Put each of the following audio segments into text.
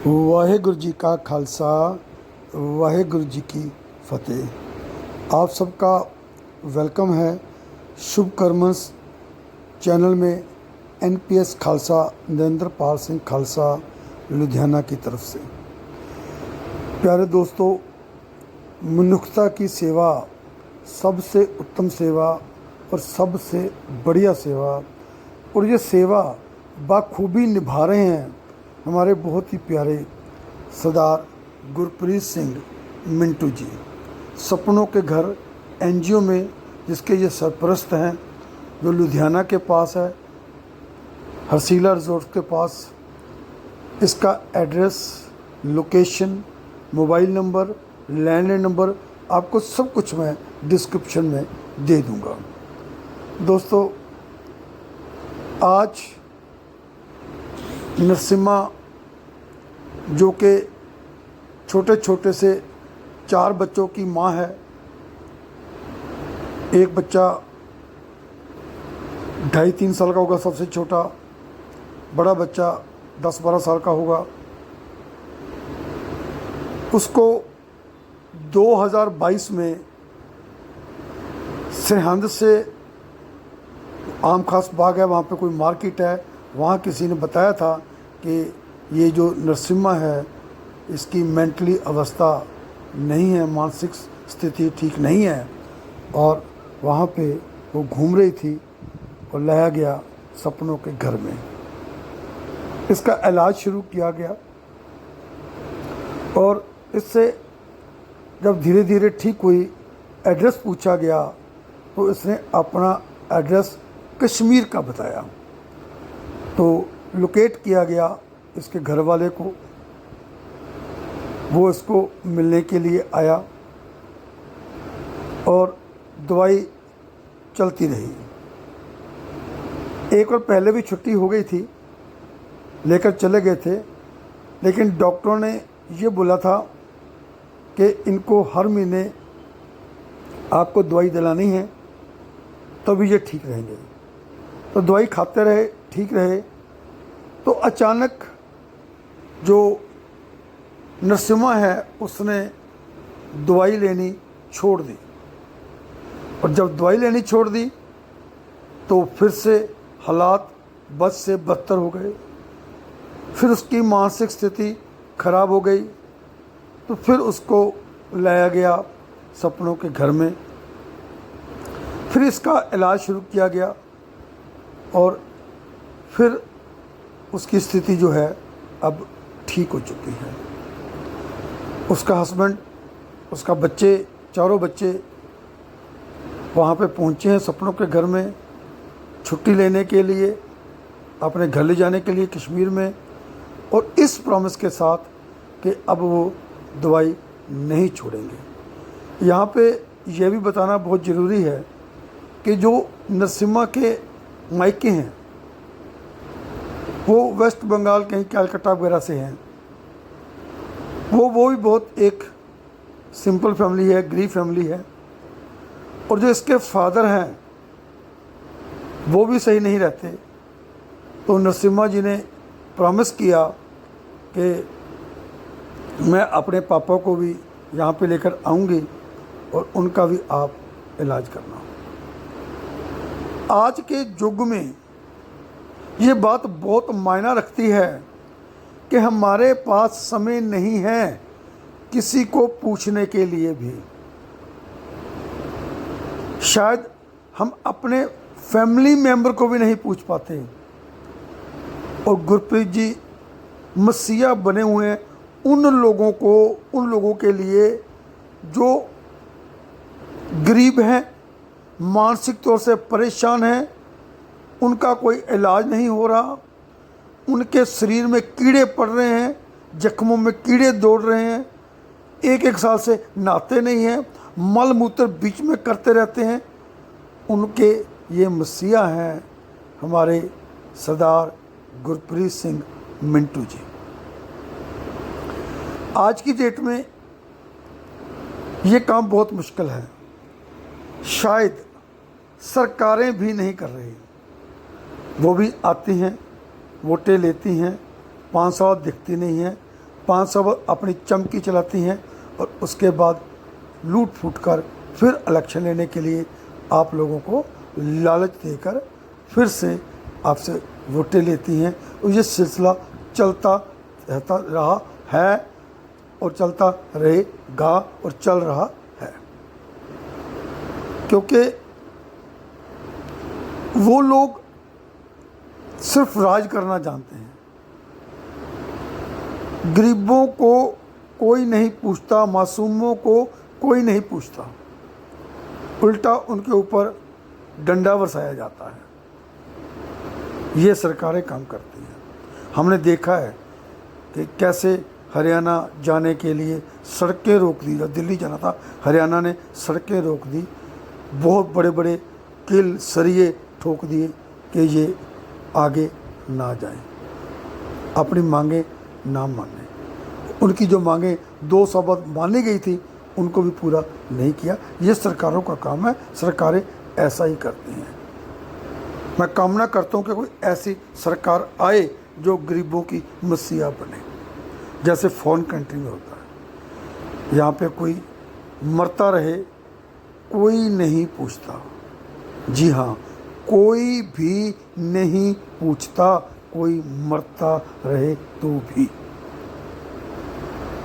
वाहेगुरु जी का खालसा, वाहेगुरु जी की फतेह। आप सबका वेलकम है शुभ कर्मस चैनल में। एनपीएस खालसा नरेंद्र पाल सिंह खालसा लुधियाना की तरफ से। प्यारे दोस्तों, मनुष्यता की सेवा सबसे उत्तम सेवा और सबसे बढ़िया सेवा, और ये सेवा बाखूबी निभा रहे हैं हमारे बहुत ही प्यारे सरदार गुरप्रीत सिंह मिंटू जी। सपनों के घर एनजीओ में जिसके ये सरपरस्त हैं, जो लुधियाना के पास है, हसीला रिजोर्ट के पास। इसका address, location, mobile number, landline number आपको सब कुछ मैं डिस्क्रिप्शन में दे दूंगा। दोस्तों, आज नरसिम्हा जो कि छोटे छोटे से 4 बच्चों की माँ है, एक बच्चा 2.5-3 साल का होगा सबसे छोटा, बड़ा बच्चा 10-12 साल का होगा। उसको 2022 में सरहंद से आम खास बाग है, वहाँ पे कोई मार्केट है, वहाँ किसी ने बताया था कि ये जो नरसिम्हा है इसकी मेंटली अवस्था नहीं है, मानसिक स्थिति ठीक नहीं है, और वहाँ पे वो घूम रही थी और लाया गया सपनों के घर में। इसका इलाज शुरू किया गया और इससे जब धीरे धीरे ठीक हुई, एड्रेस पूछा गया तो इसने अपना एड्रेस कश्मीर का बताया। तो लोकेट किया गया इसके घर वाले को, वो इसको मिलने के लिए आया और दवाई चलती रही। एक और पहले भी छुट्टी हो गई थी, लेकर चले गए थे, लेकिन डॉक्टरों ने ये बोला था कि इनको हर महीने आपको दवाई दिलानी है तभी ये ठीक रहेंगे। तो दवाई खाते रहे, ठीक रहे। तो अचानक जो नरसिम्हा है उसने दवाई लेनी छोड़ दी, और जब दवाई लेनी छोड़ दी तो फिर से हालात बद से बदतर हो गए। फिर उसकी मानसिक स्थिति खराब हो गई, तो फिर उसको लाया गया सपनों के घर में। फिर इसका इलाज शुरू किया गया और फिर उसकी स्थिति जो है अब ठीक हो चुकी है। उसका हस्बैंड, उसका बच्चे, चारों बच्चे वहाँ पे पहुँचे हैं सपनों के घर में छुट्टी लेने के लिए, अपने घर ले जाने के लिए कश्मीर में, और इस प्रॉमिस के साथ कि अब वो दवाई नहीं छोड़ेंगे। यहाँ पे यह भी बताना बहुत ज़रूरी है कि जो नरसिम्हा के मायके हैं वो वेस्ट बंगाल, कहीं कलकत्ता वगैरह से हैं। वो भी बहुत एक सिंपल फैमिली है, गरीब फैमिली है, और जो इसके फादर हैं वो भी सही नहीं रहते। तो नरसिम्हा जी ने प्रॉमिस किया कि मैं अपने पापा को भी यहाँ पे लेकर आऊँगी और उनका भी आप इलाज करना। आज के युग में ये बात बहुत मायना रखती है कि हमारे पास समय नहीं है किसी को पूछने के लिए भी। शायद हम अपने फैमिली मेंबर को भी नहीं पूछ पाते, और गुरप्रीत जी मसीहा बने हुए हैं उन लोगों के लिए जो गरीब हैं, मानसिक तौर से परेशान हैं, उनका कोई इलाज नहीं हो रहा, उनके शरीर में कीड़े पड़ रहे हैं, जख्मों में कीड़े दौड़ रहे हैं, 1-1 साल से नहाते नहीं हैं, मल मूत्र बीच में करते रहते हैं। उनके ये मसीहा हैं हमारे सरदार गुरप्रीत सिंह मिंटू जी। आज की डेट में ये काम बहुत मुश्किल है, शायद सरकारें भी नहीं कर रही। वो भी आती हैं, वोटें लेती हैं, 5 साल दिखती नहीं हैं, 5 साल अपनी चमकी चलाती हैं और उसके बाद लूट फूट कर फिर इलेक्शन लेने के लिए आप लोगों को लालच देकर फिर से आपसे वोटें लेती हैं। और ये सिलसिला चलता रहता रहा है और चलता रहेगा और चल रहा है, क्योंकि वो लोग सिर्फ राज करना जानते हैं। गरीबों को कोई नहीं पूछता, मासूमों को कोई नहीं पूछता, उल्टा उनके ऊपर डंडा बरसाया जाता है। ये सरकारें काम करती हैं। हमने देखा है कि कैसे हरियाणा जाने के लिए सड़कें रोक दी। जब दिल्ली जाना था, हरियाणा ने सड़कें रोक दी, बहुत बड़े बड़े किल सरिये ठोक दिए कि ये आगे ना जाएं, अपनी मांगें ना मांगें। उनकी जो मांगें 2 साल बाद मानी गई थी उनको भी पूरा नहीं किया। ये सरकारों का काम है, सरकारें ऐसा ही करती हैं। मैं कामना करता हूँ कि कोई ऐसी सरकार आए जो गरीबों की मसीहा बने, जैसे फॉरेन कंट्री में होता है। यहाँ पे कोई मरता रहे कोई नहीं पूछता। जी हाँ, कोई भी नहीं पूछता, कोई मरता रहे तो भी।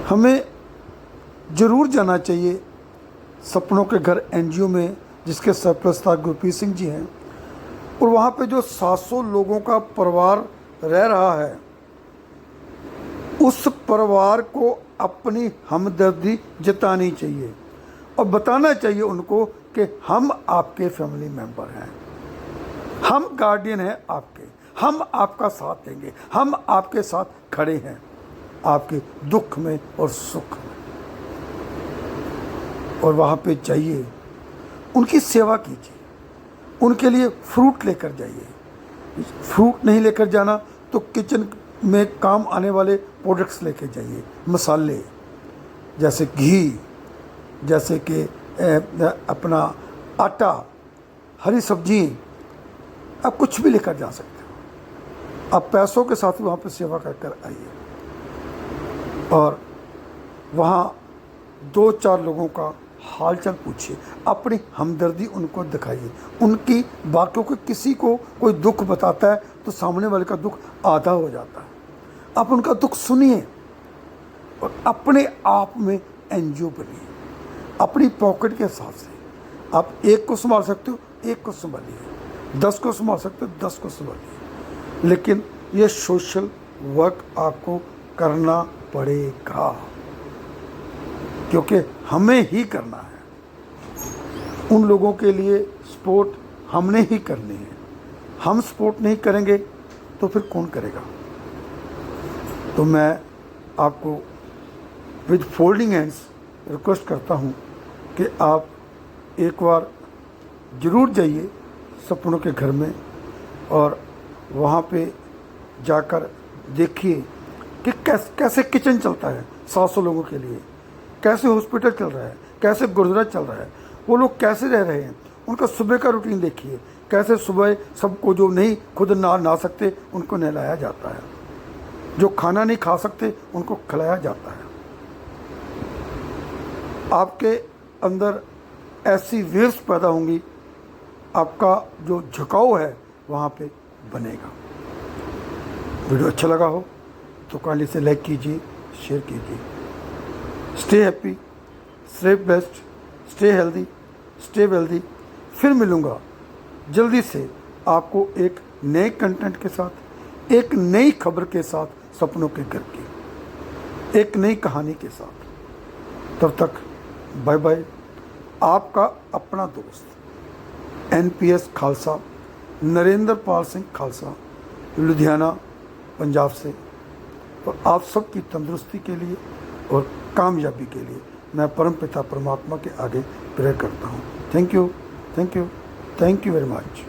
हमें ज़रूर जाना चाहिए सपनों के घर एनजीओ में, जिसके सरपरस्त गुरप्रीत सिंह जी हैं, और वहाँ पे जो 700 लोगों का परिवार रह रहा है, उस परिवार को अपनी हमदर्दी जतानी चाहिए और बताना चाहिए उनको कि हम आपके फैमिली मेंबर हैं, हम गार्डियन हैं आपके, हम आपका साथ देंगे, हम आपके साथ खड़े हैं, आपके दुख में और सुख में। और वहाँ पे जाइए, उनकी सेवा कीजिए, उनके लिए फ्रूट लेकर जाइए। फ्रूट नहीं लेकर जाना तो किचन में काम आने वाले प्रोडक्ट्स लेकर जाइए, मसाले जैसे घी, जैसे कि अपना आटा, हरी सब्जी, आप कुछ भी लेकर जा सकते हो। आप पैसों के साथ वहाँ पे सेवा कर आइए और वहाँ 2-4 लोगों का हालचाल पूछिए, अपनी हमदर्दी उनको दिखाइए। उनकी बातों को, किसी को कोई दुख बताता है तो सामने वाले का दुख आधा हो जाता है। आप उनका दुख सुनिए और अपने आप में एनजीओ बनिए, अपनी पॉकेट के हिसाब से। आप 1 को संभाल सकते हो 1 को संभालिए, 10 को संभाल सकते हो 10 को संभालिए, लेकिन ये सोशल वर्क आपको करना पड़ेगा, क्योंकि हमें ही करना है। उन लोगों के लिए सपोर्ट हमने ही करनी है। हम सपोर्ट नहीं करेंगे तो फिर कौन करेगा? तो मैं आपको विद फोल्डिंग हैंड्स रिक्वेस्ट करता हूँ कि आप एक बार ज़रूर जाइए सपनों के घर में और वहाँ पे जाकर देखिए कि कैसे किचन चलता है 700 लोगों के लिए, कैसे हॉस्पिटल चल रहा है, कैसे गुरुद्वारा चल रहा है, वो लोग कैसे रह रहे हैं, उनका सुबह का रूटीन देखिए, कैसे सुबह सबको जो नहीं खुद नहा सकते उनको नहलाया जाता है, जो खाना नहीं खा सकते उनको खिलाया जाता है। आपके अंदर ऐसी वेव्स पैदा होंगी, आपका जो झुकाव है वहाँ पे बनेगा। वीडियो अच्छा लगा हो तो काइंडली से लाइक कीजिए, शेयर कीजिए। Stay happy, stay best, stay healthy, stay wealthy. फिर मिलूँगा जल्दी से आपको एक नए कंटेंट के साथ, एक नई खबर के साथ, सपनों के घर की एक नई कहानी के साथ। तब तक बाय बाय। आपका अपना दोस्त NPS खालसा, नरेंद्र पाल सिंह खालसा, लुधियाना पंजाब से। और आप सबकी तंदुरुस्ती के लिए और कामयाबी के लिए मैं परमपिता परमात्मा के आगे प्रे करता हूँ। Thank you, thank you, thank you very much.